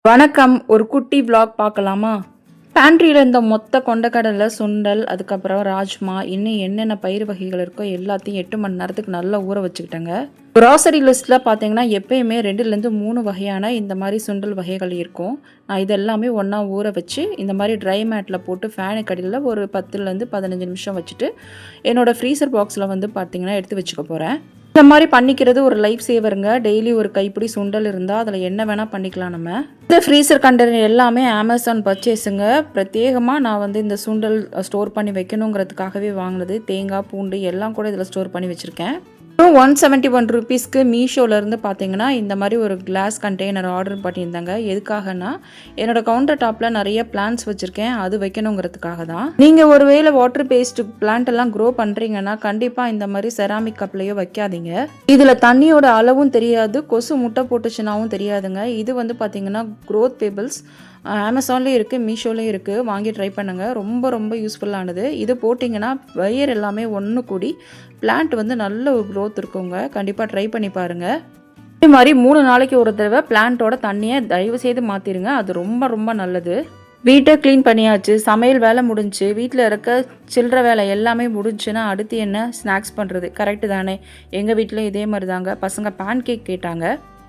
வணக்கம். ஒரு குட்டி vlog பார்க்கலாமா? பேண்ட்ரியில் இந்த மொத்த கொண்டக்கடலை, சுண்டல், அதுக்கப்புறம் ராஜ்மா, இன்னும் என்னென்ன பயிர் வகைகள் இருக்கோ எல்லாத்தையும் 8 மணி நேரத்துக்கு நல்லா ஊற வச்சுக்கிட்டேங்க. க்ராசரி லிஸ்ட்டில் பார்த்தீங்கன்னா எப்பயுமே 2லேருந்து 3 வகையான இந்த மாதிரி சுண்டல் வகைகள் இருக்கும். நான் இதெல்லாமே ஒன்றா ஊற வச்சு இந்த மாதிரி ட்ரை மேட்டில் போட்டு ஃபேனுக்கு அடியில் ஒரு 10லேருந்து 15 நிமிஷம் வச்சுட்டு என்னோடய ஃப்ரீசர் பாக்ஸில் வந்து பார்த்தீங்கன்னா எடுத்து வச்சுக்க போகிறேன். இந்த மாதிரி பண்ணிக்கிறது ஒரு லைஃப் சேவருங்க. டெய்லி ஒரு கைப்பிடி சுண்டல் இருந்தால் அதில் என்ன வேணால் பண்ணிக்கலாம் நம்ம. இந்த ஃப்ரீசர் கண்டெய்னர் எல்லாமே அமேசான் பர்ச்சேஸுங்க. பிரத்யேகமாக நான் வந்து இந்த சுண்டல் ஸ்டோர் பண்ணி வைக்கணுங்கிறதுக்காகவே வாங்கினது. தேங்காய், பூண்டு எல்லாம் கூட இதில் ஸ்டோர் பண்ணி வச்சுருக்கேன். 171 ருபீஸ்க்கு மீஷோலேருந்து பார்த்தீங்கன்னா இந்த மாதிரி ஒரு கிளாஸ் கண்டெய்னர் ஆர்டர் பண்ணியிருந்தாங்க. எதுக்காகனா என்னோடய கவுண்டர் டாப்பில் நிறைய பிளான்ட்ஸ் வச்சுருக்கேன், அது வைக்கணுங்கிறதுக்காக தான். நீங்கள் ஒரு வேளை வாட்டர் பேஸ்ட் பிளான்ட் எல்லாம் க்ரோ பண்ணுறீங்கன்னா கண்டிப்பாக இந்த மாதிரி செராமிக் கப்லையோ வைக்காதீங்க. இதில் தண்ணியோட அளவும் தெரியாது, கொசு முட்டை போட்டுச்சுனாவும் தெரியாதுங்க. இது வந்து பார்த்தீங்கன்னா க்ரோத் பேபிள்ஸ் அமேசான்லேயும் இருக்குது, மீஷோலேயும் இருக்குது. வாங்கி ட்ரை பண்ணுங்கள். ரொம்ப ரொம்ப யூஸ்ஃபுல்லானது. இது போட்டிங்கன்னா வயர் எல்லாமே ஒன்று கூடி பிளான்ட் வந்து நல்ல ஒரு க்ரோத் இருக்குங்க. கண்டிப்பாக ட்ரை பண்ணி பாருங்கள். இதே மாதிரி 3 நாளைக்கு ஒரு தடவை பிளான்ட்டோட தண்ணியை தயவு செய்து மாற்றிடுங்க. அது ரொம்ப ரொம்ப நல்லது. வீட்டை க்ளீன் பண்ணியாச்சு, சமையல் வேலை முடிஞ்சு, வீட்டில் இருக்க சில்லற வேலை எல்லாமே முடிஞ்சுன்னா அடுத்து என்ன ஸ்நாக்ஸ் பண்ணுறது? கரெக்டு தானே? எங்கள் வீட்டிலையும் இதே மாதிரி தாங்க. பசங்க பேன் கேக் கேட்டாங்க.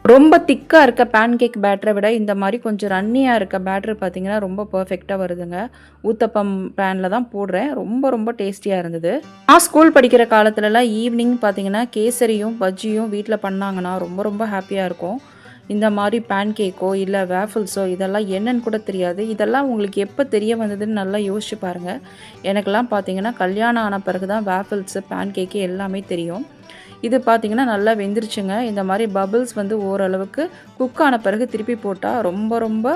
ரொம்ப திக்காக இருக்க பேன் கேக் பேட்டரை விட இந்த மாதிரி கொஞ்சம் ரன்னியாக இருக்க பேட்டர் பார்த்திங்கன்னா ரொம்ப பர்ஃபெக்டாக வருதுங்க. ஊத்தப்பம் பேனில் தான் போடுறேன். ரொம்ப ரொம்ப டேஸ்டியாக இருந்தது. நான் ஸ்கூல் படிக்கிற காலத்துலலாம் ஈவினிங் பார்த்திங்கன்னா கேசரியும் பஜ்ஜியும் வீட்டில் பண்ணாங்கன்னா ரொம்ப ரொம்ப ஹாப்பியாக இருக்கும். இந்த மாதிரி பேன் கேக்கோ இல்லை வேஃபிள்ஸோ இதெல்லாம் என்னன்னு கூட தெரியாது. இதெல்லாம் உங்களுக்கு எப்போ தெரிய வந்ததுன்னு நல்லா யோசிச்சு பாருங்கள். எனக்கெல்லாம் பார்த்திங்கன்னா கல்யாணம் ஆன பிறகு தான் வேஃபிள்ஸு, பேன் கேக்கு எல்லாமே தெரியும். இது பார்த்திங்கன்னா நல்லா வெந்துருச்சுங்க. இந்த மாதிரி பபிள்ஸ் வந்து ஓரளவுக்கு குக் ஆன பிறகு திருப்பி போட்டால் ரொம்ப ரொம்ப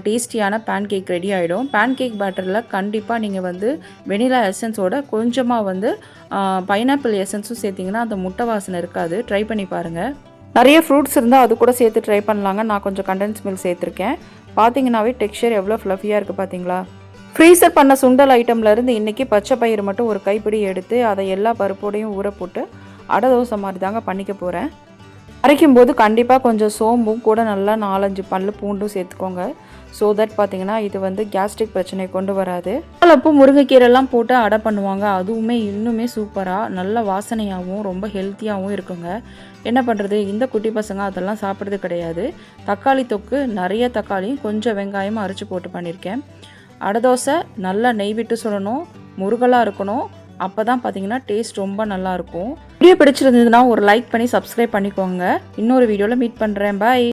டேஸ்டியான பேன் கேக் ரெடி ஆகிடும். பேன் கேக் பேட்டரில் கண்டிப்பாக நீங்கள் வந்து வெனிலா எசன்ஸோட கொஞ்சமாக வந்து பைனாப்பிள் எசன்ஸும் சேர்த்திங்கன்னா அந்த முட்டை வாசனை இருக்காது. ட்ரை பண்ணி பாருங்கள். நிறைய ஃப்ரூட்ஸ் இருந்தால் அது கூட சேர்த்து ட்ரை பண்ணலாங்க. நான் கொஞ்சம் கண்டென்ஸ் மில்க் சேர்த்துருக்கேன். பார்த்தீங்கன்னாவே டெக்ஸ்சர் எவ்வளோ ஃப்ளஃபியாக இருக்குது பார்த்தீங்களா? ஃப்ரீசர் பண்ண சுண்டல் ஐட்டம்லேருந்து இன்றைக்கி பச்சை பயிறு மட்டும் ஒரு கைப்பிடி எடுத்து அதை எல்லா பருப்போடையும் ஊற போட்டு அடை தோசை மாதிரி தாங்க பண்ணிக்க போகிறேன். அரைக்கும்போது கண்டிப்பாக கொஞ்சம் சோம்பும் கூட நல்லா 4-5 பல்லு பூண்டும் சேர்த்துக்கோங்க. ஸோ தட் பார்த்திங்கன்னா இது வந்து கேஸ்ட்ரிக் பிரச்சனை கொண்டு வராது. வாழைப்பூ, முருங்கைக்கீரைலாம் போட்டு அடை பண்ணுவாங்க. அதுவுமே இன்னுமே சூப்பராக நல்ல வாசனையாகவும் ரொம்ப ஹெல்த்தியாகவும் இருக்குங்க. என்ன பண்ணுறது, இந்த குட்டி பசங்க அதெல்லாம் சாப்பிட்றது கிடையாது. தக்காளி தொக்கு, நிறைய தக்காளியும் கொஞ்சம் வெங்காயமும் அரைச்சி போட்டு பண்ணியிருக்கேன். அடை தோசை நல்லா நெய் விட்டு சுடணும், முருகலாக இருக்கணும். அப்போ தான் பார்த்தீங்கன்னா டேஸ்ட் ரொம்ப நல்லாயிருக்கும். வீடியோ பிடிச்சிருந்ததுன்னா ஒரு லைக் பண்ணி சப்ஸ்கிரைப் பண்ணிக்கோங்க. இன்னொரு வீடியோவில் மீட் பண்ணுறேன். பாய்.